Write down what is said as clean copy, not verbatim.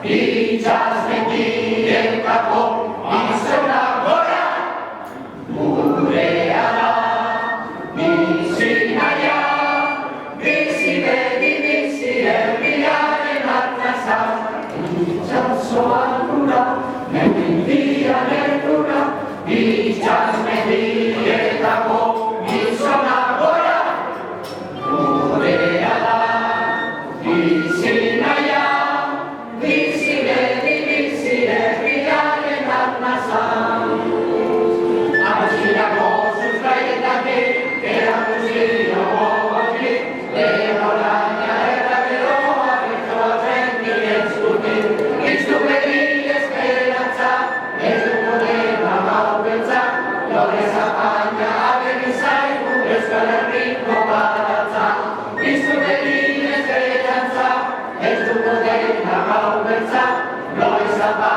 i czas wybije taką i strona gora. Ureala, Misinaya, Misibedi, Misieviare Natasa, i czas soalura, Mendia Nertura, i czas wybije taką i strona gora. Ureala, Misinaya, Noi